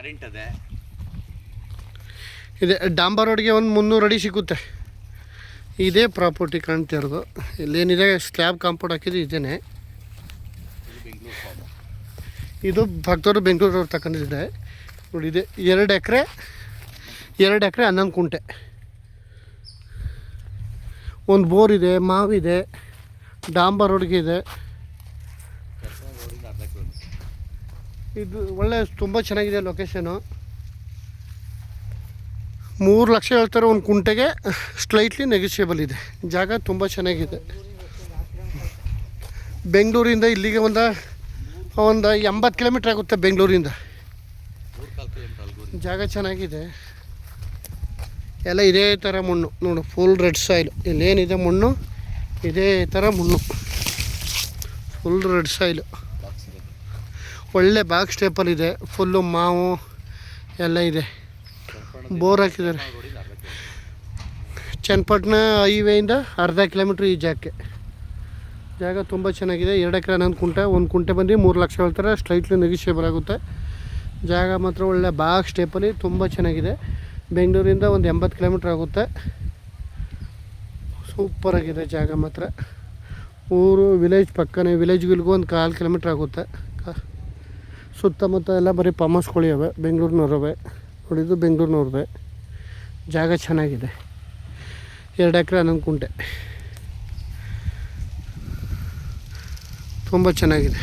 Current ಅದೇ ಇದೆ. ಡಾಂಬರ್ ರೋಡ್ಗೆ ಒಂದು 300 ಅಡಿ ಸಿಗುತ್ತೆ. ಇದೇ ಪ್ರಾಪರ್ಟಿ ಕಾಣ್ತಿರೋದು. ಇಲ್ಲೇನಿದೆ ಸ್ಲ್ಯಾಬ್ ಕಾಂಪೌಂಡ್ ಹಾಕಿದ್ದು ಇದೇನೆ. ಇದು ಭಕ್ತರು ಬೆಂಗಳೂರವ್ರು ತಗೊಂಡಿದ್ದಾರೆ ನೋಡಿ. ಇದೆ 2 ಎಕರೆ 11 ಕುಂಟೆ. ಒಂದು ಬೋರ್ ಇದೆ, ಮಾವಿದೆ, ಡಾಂಬರ್ ರೋಡ್ಗೆ ಇದೆ. ಇದು ಒಳ್ಳೆ ತುಂಬ ಚೆನ್ನಾಗಿದೆ ಲೊಕೇಶನು. 3 ಲಕ್ಷ ಹೇಳ್ತಾರೆ ಒಂದು ಕುಂಟೆಗೆ. ಸ್ಲೈಟ್ಲಿ ನೆಗೋಷಿಯಬಲ್ ಇದೆ. ಜಾಗ ತುಂಬ ಚೆನ್ನಾಗಿದೆ. ಬೆಂಗಳೂರಿಂದ ಇಲ್ಲಿಗೆ ಒಂದು 80 ಕಿಲೋಮೀಟ್ರ್ ಆಗುತ್ತೆ ಬೆಂಗಳೂರಿಂದ. ಜಾಗ ಚೆನ್ನಾಗಿದೆ. ಎಲ್ಲ ಇದೇ ಥರ ಮಣ್ಣು ನೋಡು, ಫುಲ್ ರೆಡ್ ಸಾಯಿಲು. ಇಲ್ಲೇನಿದೆ ಮಣ್ಣು ಇದೇ ಥರ ಮಣ್ಣು, ಫುಲ್ ರೆಡ್ ಸಾಯಿಲು. ಒಳ್ಳೆ ಬಾಕ್ಸ್ ಟೈಪಲ್ಲಿದೆ. ಫುಲ್ಲು ಮಾವು ಎಲ್ಲ ಇದೆ. ಬೋರ್ ಹಾಕಿದ್ದಾರೆ. ಚನ್ನಪಟ್ಟಣ ಹೈವೇಯಿಂದ ಅರ್ಧ ಕಿಲೋಮೀಟ್ರ್ ಈ ಜಾಗಕ್ಕೆ. ಜಾಗ ತುಂಬ ಚೆನ್ನಾಗಿದೆ. 2 ಎಕರೆ 11 ಕುಂಟೆ. ಒಂದು ಕುಂಟೆ ಬಂದು 3 ಲಕ್ಷ ಹೇಳ್ತಾರೆ. ಸ್ಲೈಟ್ಲಿ ನೆಗೋಷಿಯಬಲ್ ಆಗುತ್ತೆ. ಜಾಗ ಮಾತ್ರ ಒಳ್ಳೆ ಬಾಕ್ಸ್ ಟೈಪಲ್ಲಿ ತುಂಬ ಚೆನ್ನಾಗಿದೆ. ಬೆಂಗಳೂರಿಂದ ಒಂದು 80 ಕಿಲೋಮೀಟ್ರ್ ಆಗುತ್ತೆ. ಸೂಪರಾಗಿದೆ ಜಾಗ ಮಾತ್ರ. ಊರು ವಿಲೇಜ್ ಪಕ್ಕನೇ. ವಿಲೇಜ್ಗಳಿಗೂ ಒಂದು 1/4 ಕಿಲೋಮೀಟ್ರ್ ಆಗುತ್ತೆ. ಸುತ್ತಮುತ್ತ ಎಲ್ಲ ಬರೀ ಫಾರ್ಮ್ ಹೌಸ್ಗಳು ಇವೆ, ಬೆಂಗಳೂರಿನವ್ರವೆ. ನೋಡಿದ್ದು ಬೆಂಗಳೂರಿನವ್ರದ್ದೇ. ಜಾಗ ಚೆನ್ನಾಗಿದೆ. 2 ಎಕರೆ 11 ಕುಂಟೆ ತುಂಬ ಚೆನ್ನಾಗಿದೆ.